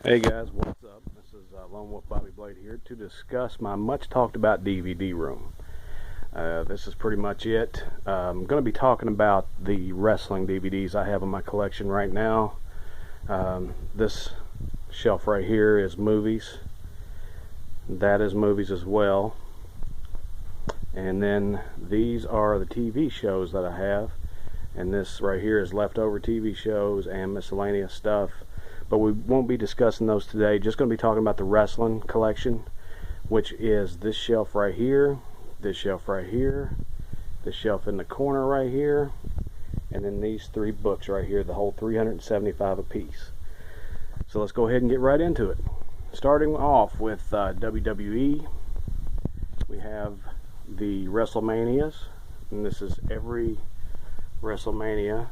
Hey guys, what's up? This is Lone Wolf Bobby Blade here to discuss my much talked about DVD room. This is pretty much it. I'm going to be talking about the wrestling DVDs I have in my collection right now. This shelf right here is movies. That is movies as well. And then these are the TV shows that I have. And this right here is leftover TV shows and miscellaneous stuff. But we won't be discussing those today. Just going to be talking about the wrestling collection, which is this shelf right here, this shelf right here, this shelf in the corner right here, and then these three books right here, the whole 375 apiece. So let's go ahead and get right into it. Starting off with WWE, we have the WrestleManias, and this is every WrestleMania,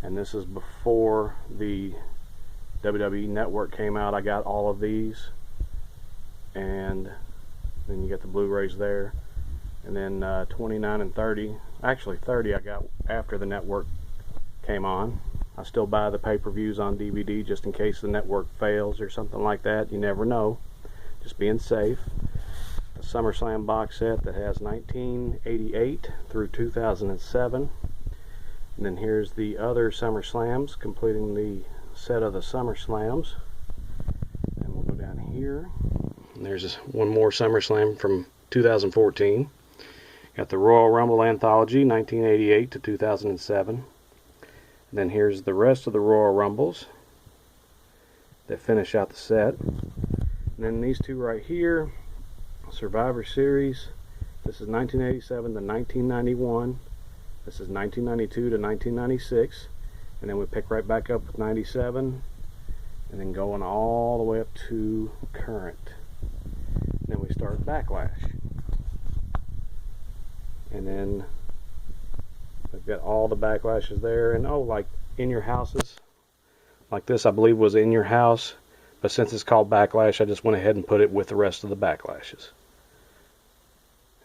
and this is before the WWE Network came out. I got all of these, and then you get the Blu-rays there, and then 29 and 30, actually 30 I got after the network came on. I still buy the pay-per-views on DVD just in case the network fails or something like that. You never know, just being safe. The SummerSlam box set that has 1988 through 2007, and then here's the other SummerSlams completing the set of the SummerSlams. And we'll go down here, and there's one more SummerSlam from 2014. Got the Royal Rumble Anthology 1988 to 2007. And then here's the rest of the Royal Rumbles that finish out the set. And then these two right here, Survivor Series. This is 1987 to 1991. This is 1992 to 1996. And then we pick right back up with 97, and then going all the way up to current. And then we start Backlash. And then we've got all the Backlashes there. And oh, like In Your Houses. Like this, I believe, was In Your House. But since it's called Backlash, I just went ahead and put it with the rest of the Backlashes.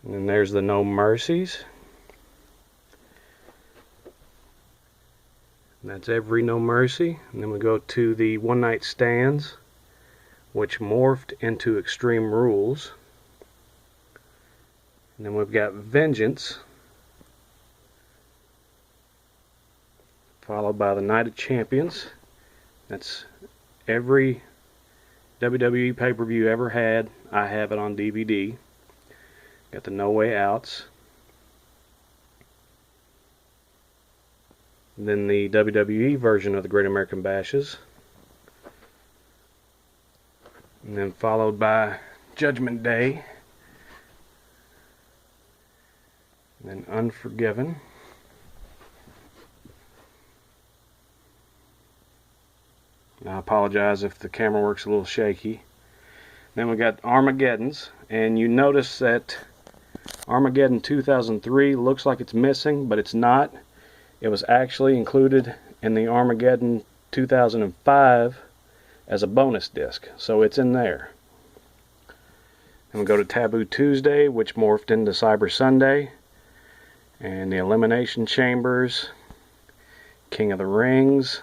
And then there's the No Mercies. And that's every No Mercy. And then we go to the One Night Stands, which morphed into Extreme Rules. And then we've got Vengeance, followed by the Night of Champions. That's every WWE pay-per-view ever had. I have it on DVD. Got the No Way Outs. And then the WWE version of the Great American Bashes. And then followed by Judgment Day. And then Unforgiven. And I apologize if the camera works a little shaky. Then we got Armageddon's. And you notice that Armageddon 2003 looks like it's missing, but it's not. It was actually included in the Armageddon 2005 as a bonus disc, so it's in there. And we go to Taboo Tuesday, which morphed into Cyber Sunday, and the Elimination Chambers, King of the Rings,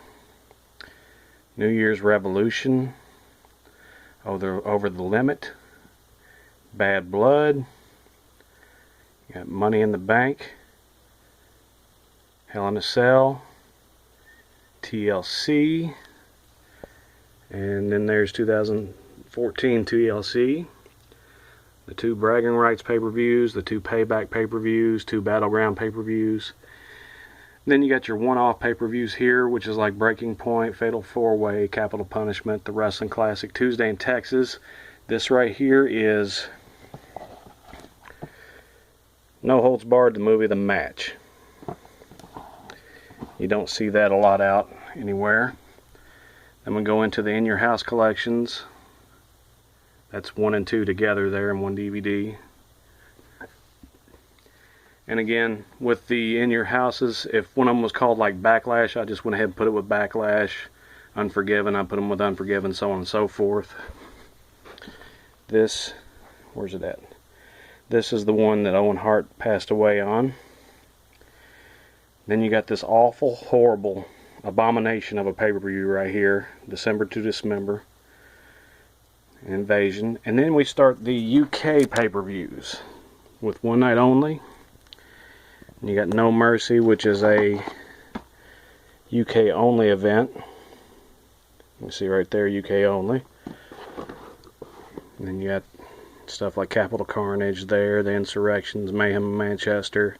New Year's Revolution, Over the Limit, Bad Blood, you got Money in the Bank, Hell in a Cell, TLC, and then there's 2014 TLC, the two Bragging Rights pay-per-views, the two Payback pay-per-views, two Battleground pay-per-views. Then you got your one-off pay-per-views here, which is like Breaking Point, Fatal 4-Way, Capital Punishment, the Wrestling Classic Tuesday in Texas. This right here is No Holds Barred, the movie The Match. You don't see that a lot out anywhere. Then we go into the In Your House collections. That's 1 and 2 together there in one DVD. And again, with the In Your Houses, if one of them was called like Backlash, I just went ahead and put it with Backlash. Unforgiven, I put them with Unforgiven, so on and so forth. This, where's it at? This is the one that Owen Hart passed away on. Then you got this awful, horrible abomination of a pay-per-view right here, December to Dismember, Invasion. And then we start the UK pay-per-views with One Night Only. And you got No Mercy, which is a UK only event. You can see right there, UK only. And then you got stuff like Capital Carnage there, the Insurrections, Mayhem in Manchester,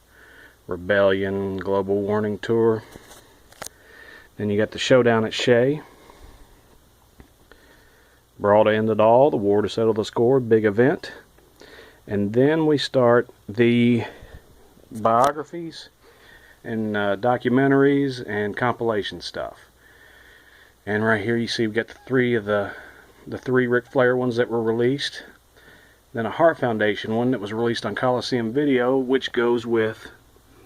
Rebellion, Global Warning Tour. Then you got the Showdown at Shea, Brawl to End It All, the War to Settle the Score, big event. And then we start the biographies and documentaries and compilation stuff. And right here you see we've got the three Ric Flair ones that were released. Then a Hart Foundation one that was released on Coliseum Video, which goes with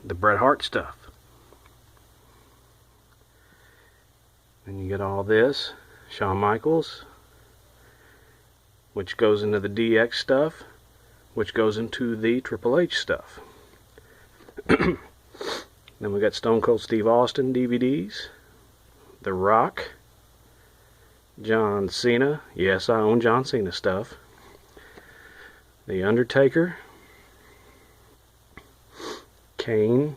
the Bret Hart stuff. Then you get all this, Shawn Michaels, which goes into the DX stuff, which goes into the Triple H stuff. Then we got Stone Cold Steve Austin DVDs, The Rock, John Cena. Yes, I own John Cena stuff. The Undertaker, Kane,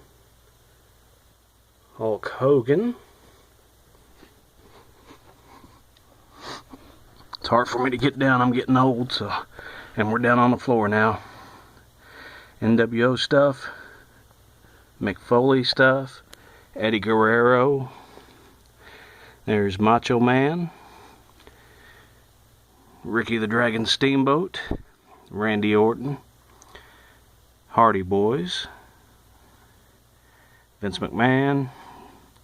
Hulk Hogan. It's hard for me to get down, I'm getting old, and we're down on the floor now. NWO stuff, Mick Foley stuff, Eddie Guerrero. There's Macho Man, Ricky the Dragon Steamboat, Randy Orton, Hardy Boys, Vince McMahon,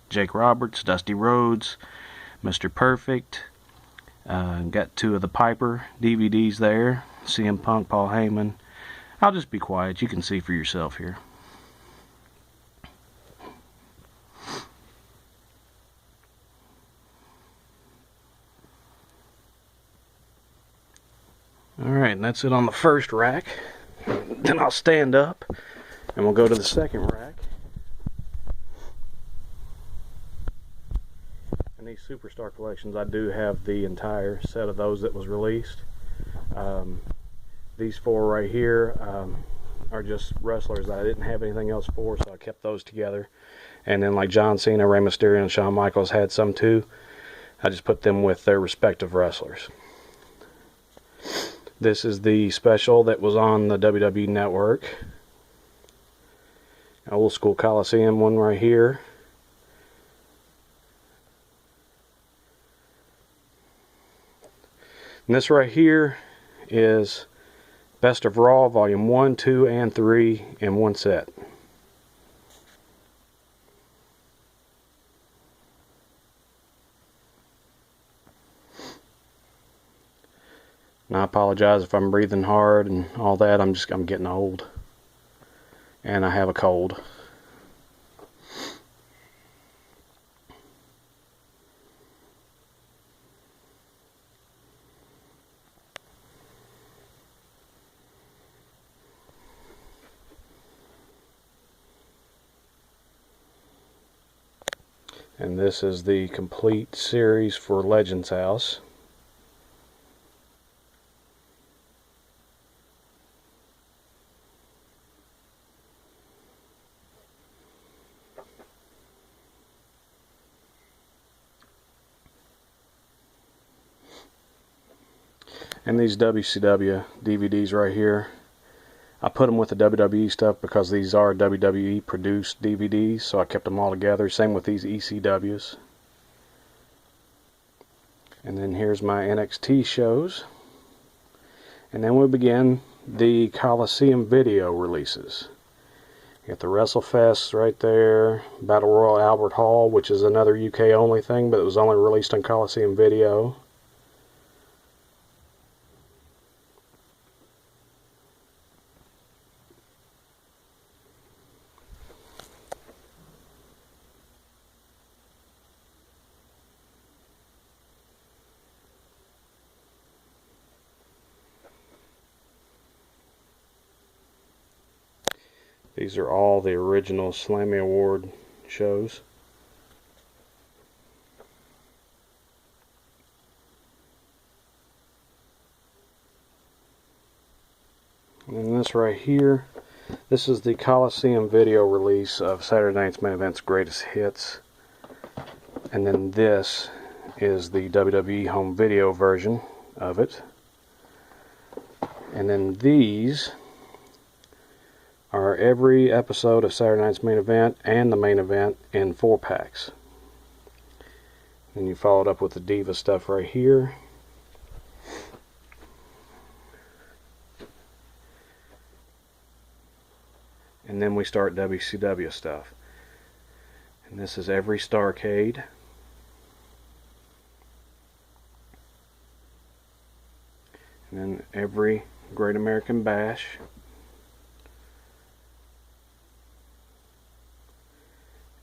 Jake Roberts, Dusty Rhodes, Mr. Perfect. Got two of the Piper DVDs there, CM Punk, Paul Heyman. I'll just be quiet, you can see for yourself here. Alright, and that's it on the first rack. Then I'll stand up and we'll go to the second rack. And these Superstar collections, I do have the entire set of those that was released. These four right here are just wrestlers that I didn't have anything else for, so I kept those together. And then like John Cena, Rey Mysterio, and Shawn Michaels had some too. I just put them with their respective wrestlers. This is the special that was on the WWE Network. Old school Coliseum one right here. And this right here is Best of Raw Volume 1, 2, and 3 in one set. And I apologize if I'm breathing hard and all that. I'm getting old. And I have a cold. And this is the complete series for Legends House. And these WCW DVDs right here, I put them with the WWE stuff because these are WWE produced DVDs, so I kept them all together. Same with these ECWs. And then here's my NXT shows. And then we begin the Coliseum video releases. You got the WrestleFest right there, Battle Royal Albert Hall, which is another UK only thing, but it was only released on Coliseum Video. These are all the original Slammy Award shows. And this right here, this is the Coliseum video release of Saturday Night's Main Event's Greatest Hits. And then this is the WWE home video version of it. And then these are every episode of Saturday Night's Main Event and the main event in 4-packs. And you followed up with the Diva stuff right here. And then we start WCW stuff. And this is every Starrcade. And then every Great American Bash.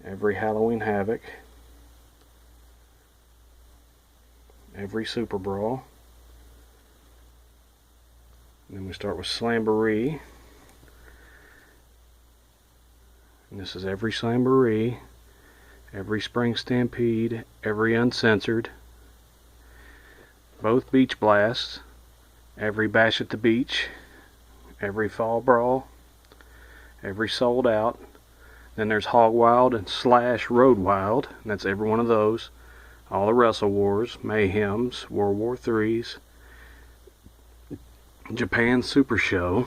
Every Halloween Havoc. Every Super Brawl. And then we start with Slamboree. And this is every Slamboree, every Spring Stampede, every Uncensored, both Beach Blasts, every Bash at the Beach, every Fall Brawl, every Sold Out. Then there's Hog Wild and / Road Wild, and that's every one of those. All the Wrestle Wars, Mayhems, World War III's, Japan Super Show,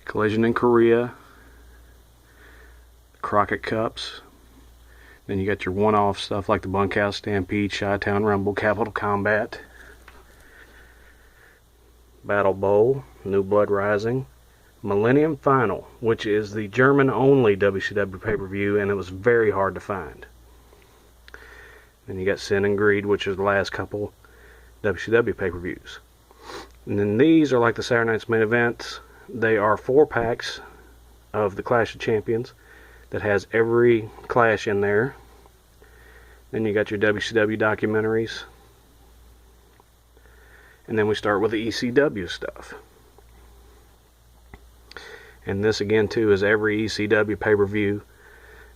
Collision in Korea, Crockett Cups. Then you got your one-off stuff like the Bunkhouse Stampede, Chi-Town Rumble, Capital Combat, Battle Bowl, New Blood Rising, Millennium Final, which is the German-only WCW pay-per-view, and it was very hard to find. Then you got Sin and Greed, which is the last couple WCW pay-per-views. And then these are like the Saturday Night's Main Events. They are 4-packs of the Clash of Champions that has every Clash in there. Then you got your WCW documentaries. And then we start with the ECW stuff. And this again too is every ECW pay-per-view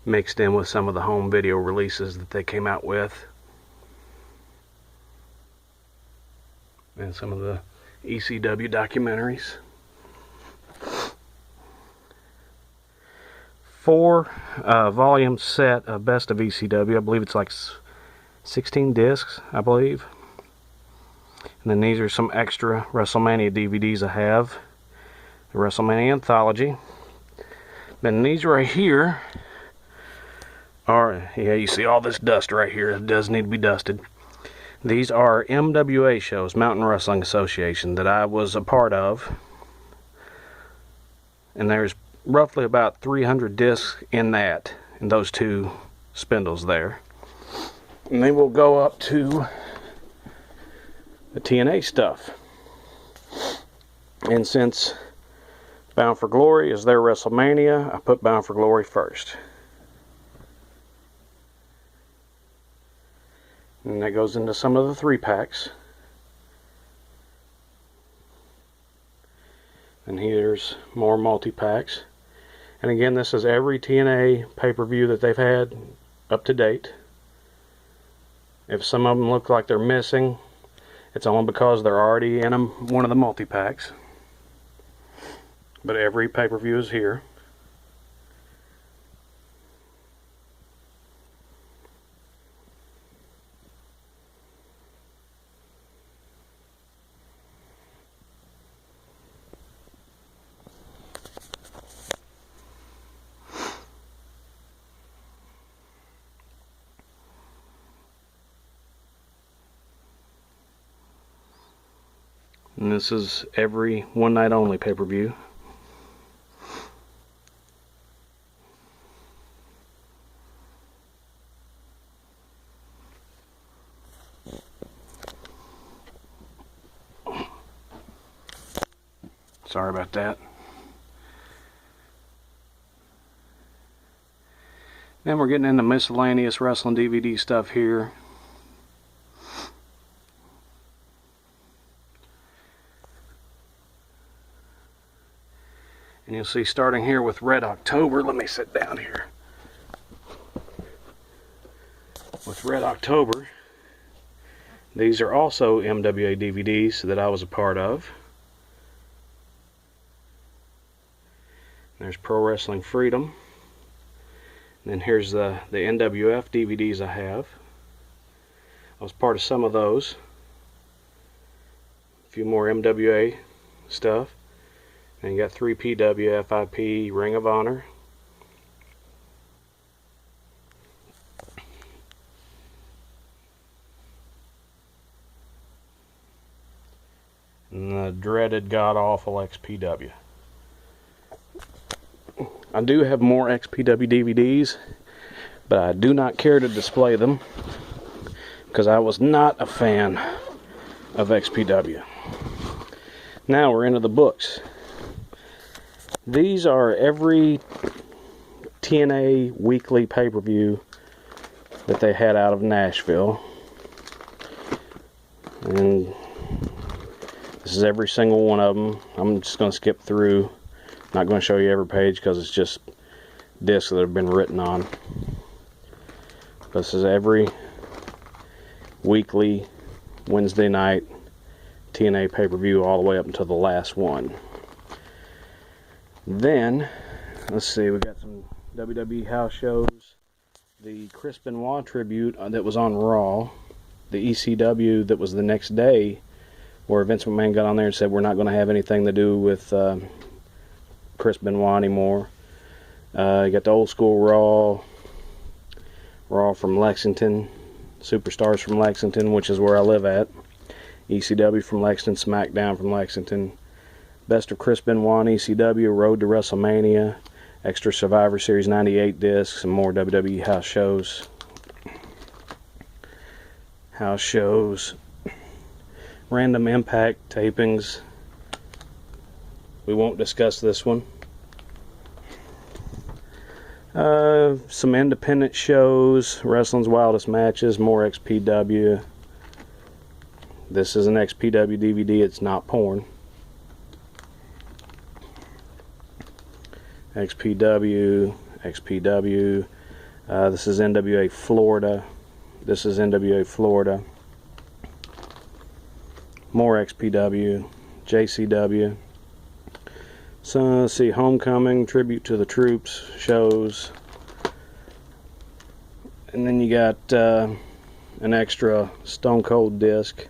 mixed in with some of the home video releases that they came out with. And some of the ECW documentaries. 4 volume set of Best of ECW. I believe it's like 16 discs, I believe. And then these are some extra WrestleMania DVDs I have. The WrestleMania Anthology. Then these right here are, yeah, you see all this dust right here. It does need to be dusted. These are MWA shows, Mountain Wrestling Association, that I was a part of. And there's roughly about 300 discs in that, in those 2 spindles there. And they will go up to the TNA stuff. And since Bound for Glory is their WrestleMania, I put Bound for Glory first. And that goes into some of the 3-packs. And here's more multi-packs. And again, this is every TNA pay-per-view that they've had up to date. If some of them look like they're missing, it's only because they're already in one of the multi-packs. But every pay-per-view is here. And this is every one night only pay-per-view. Sorry about that. Then we're getting into miscellaneous wrestling DVD stuff here. And you'll see starting here with Red October. Let me sit down here. With Red October, these are also MWA DVDs that I was a part of. There's Pro Wrestling Freedom. And then here's the NWF DVDs I have. I was part of some of those. A few more MWA stuff. And you got 3PW, FIP, Ring of Honor. And the dreaded god-awful XPW. I do have more XPW DVDs, but I do not care to display them because I was not a fan of XPW. Now we're into the books. These are every TNA weekly pay-per-view that they had out of Nashville. And this is every single one of them. I'm just going to skip through. Not going to show you every page because it's just discs that have been written on. This is every weekly Wednesday night TNA pay-per-view all the way up until the last one. Then, let's see, we got some WWE house shows. The Chris Benoit tribute that was on Raw. The ECW that was the next day, where Vince McMahon got on there and said we're not going to have anything to do with Chris Benoit anymore. You got the old school Raw from Lexington, Superstars from Lexington, which is where I live at. ECW from Lexington, SmackDown from Lexington. Best of Chris Benoit and ECW, Road to WrestleMania, extra Survivor Series 98 discs, and more WWE house shows. Random Impact tapings. We won't discuss this one. Some independent shows, Wrestling's Wildest Matches, more XPW. This is an XPW DVD, it's not porn. XPW. This is NWA Florida. More XPW. JCW. So let's see, Homecoming, Tribute to the Troops shows. And then you got an extra Stone Cold disc,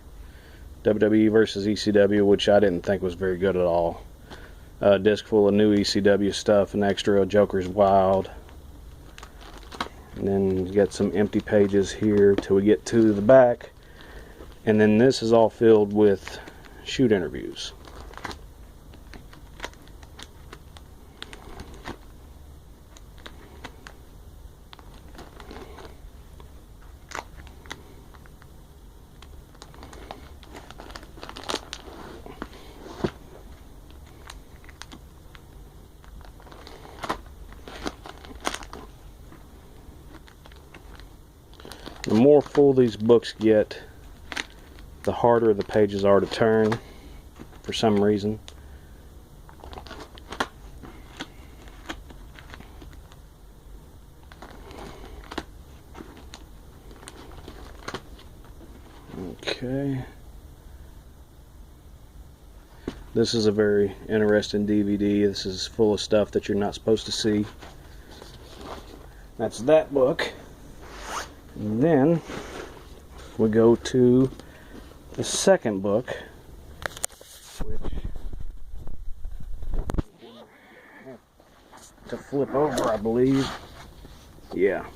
WWE versus ECW, which I didn't think was very good at all. Disc full of new ECW stuff, and extra Joker's Wild. And then you got some empty pages here till we get to the back. And then this is all filled with shoot interviews. The more full these books get, the harder the pages are to turn for some reason. Okay. This is a very interesting DVD. This is full of stuff that you're not supposed to see. That's that book. And then we go to the second book, which I have to flip over, I believe. Yeah.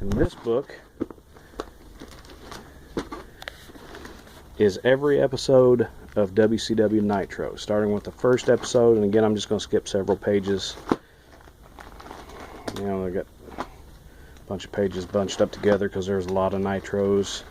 And this book is every episode of WCW Nitro, starting with the first episode. And again, I'm just going to skip several pages. You know, I got bunch of pages bunched up together because there's a lot of nitros.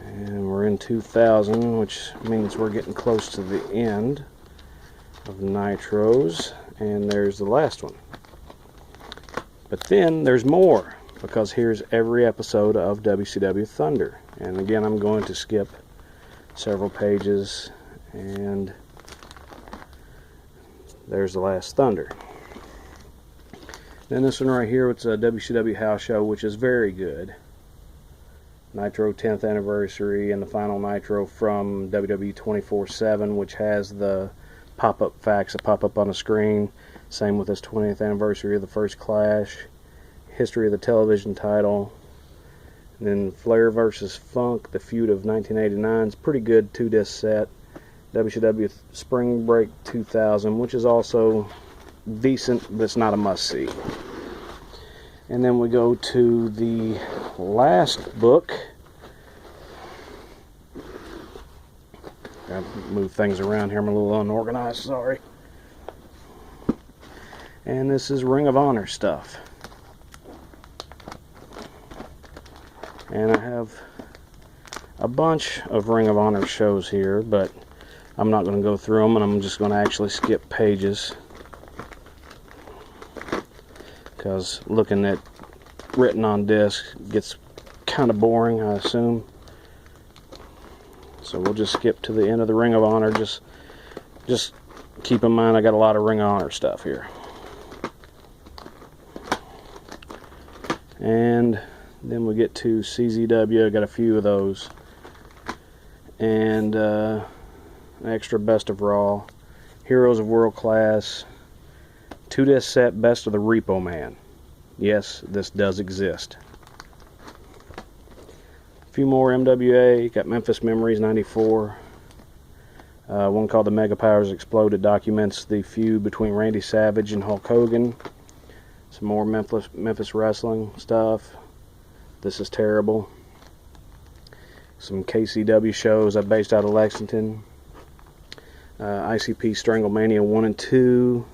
And we're in 2000, which means we're getting close to the end of nitros. And there's the last one. But then there's more, because here's every episode of WCW Thunder. And again, I'm going to skip several pages, and there's the last Thunder. Then this one right here, it's a WCW house show, which is very good. Nitro 10th anniversary and the final Nitro from WWE 24/7, which has the pop-up facts that pop up on the screen. Same with this 20th anniversary of the first Clash, history of the television title, and then Flair versus Funk, the feud of 1989. It's a pretty good 2-disc set. WCW Spring Break 2000, which is also decent, but it's not a must-see. And then we go to the last book. Gotta move things around here. I'm a little unorganized, sorry. And this is Ring of Honor stuff. And I have a bunch of Ring of Honor shows here, but I'm not going to go through them, and I'm just going to actually skip pages, because looking at written on disc gets kind of boring, I assume. So we'll just skip to the end of the Ring of Honor. Just keep in mind I got a lot of Ring of Honor stuff here. And then we get to CZW. I got a few of those. And an extra Best of Raw, Heroes of World Class, 2-disc set Best of the Repo Man. Yes, this does exist. A few more MWA. Got Memphis Memories 94. One called The Mega Powers Explode. It documents the feud between Randy Savage and Hulk Hogan. Some more Memphis wrestling stuff. This is terrible. Some KCW shows I based out of Lexington. ICP Stranglemania 1 and 2.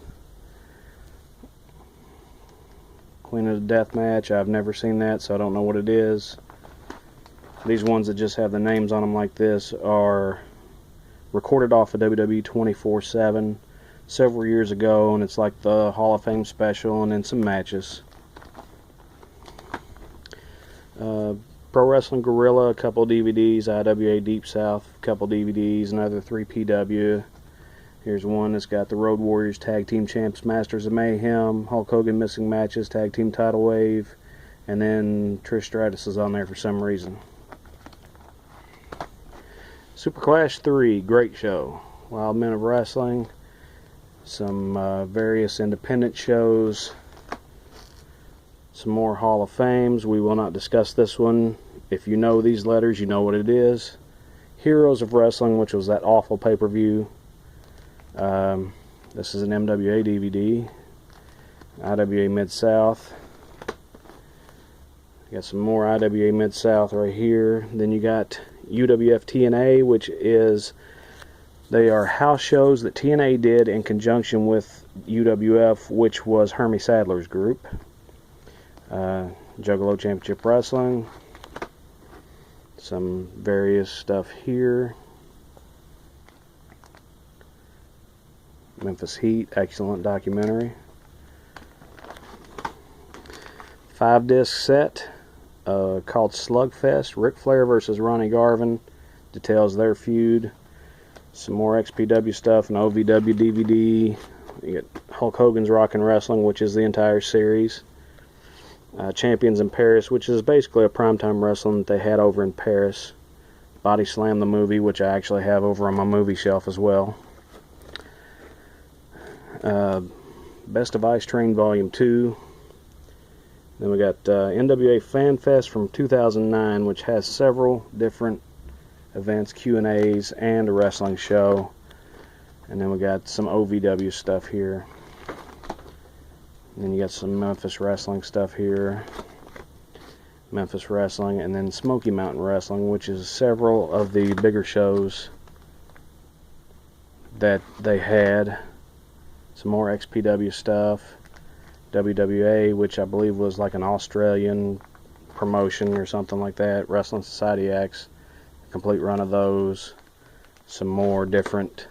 Queen of the Death Match. I've never seen that, so I don't know what it is. These ones that just have the names on them like this are recorded off of WWE 24/7 several years ago, and it's like the Hall of Fame special and then some matches. Pro Wrestling Guerrilla, a couple DVDs. IWA Deep South, a couple DVDs. Another 3PW. Here's one that's got the Road Warriors Tag Team Champs, Masters of Mayhem, Hulk Hogan Missing Matches, Tag Team Title Wave, and then Trish Stratus is on there for some reason. Super Clash 3, great show. Wild Men of Wrestling, some various independent shows, some more Hall of Fames. We will not discuss this one. If you know these letters, you know what it is. Heroes of Wrestling, which was that awful pay-per-view. This is an MWA DVD. IWA Mid-South. Got some more IWA Mid-South right here. Then you got UWF TNA, which is, they are house shows that TNA did in conjunction with UWF, which was Hermie Sadler's group. Juggalo Championship Wrestling. Some various stuff here. Memphis Heat, excellent documentary. 5-disc set called Slugfest, Ric Flair versus Ronnie Garvin, details their feud. Some more XPW stuff, an OVW DVD. You get Hulk Hogan's Rockin' Wrestling, which is the entire series. Champions in Paris, which is basically a primetime wrestling that they had over in Paris. Body Slam the movie, which I actually have over on my movie shelf as well. Best of Ice Train Volume 2. Then we got NWA Fan Fest from 2009, which has several different events, Q&As, and a wrestling show. And then we got some OVW stuff here. And then you got some Memphis Wrestling stuff here. Memphis Wrestling, and then Smoky Mountain Wrestling, which is several of the bigger shows that they had. Some more XPW stuff. WWA, which I believe was like an Australian promotion or something like that. Wrestling Society X, complete run of those. Some more different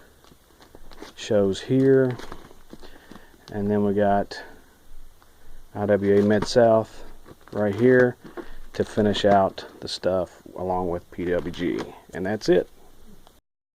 shows here. And then we got IWA Mid-South right here to finish out the stuff along with PWG. And that's it.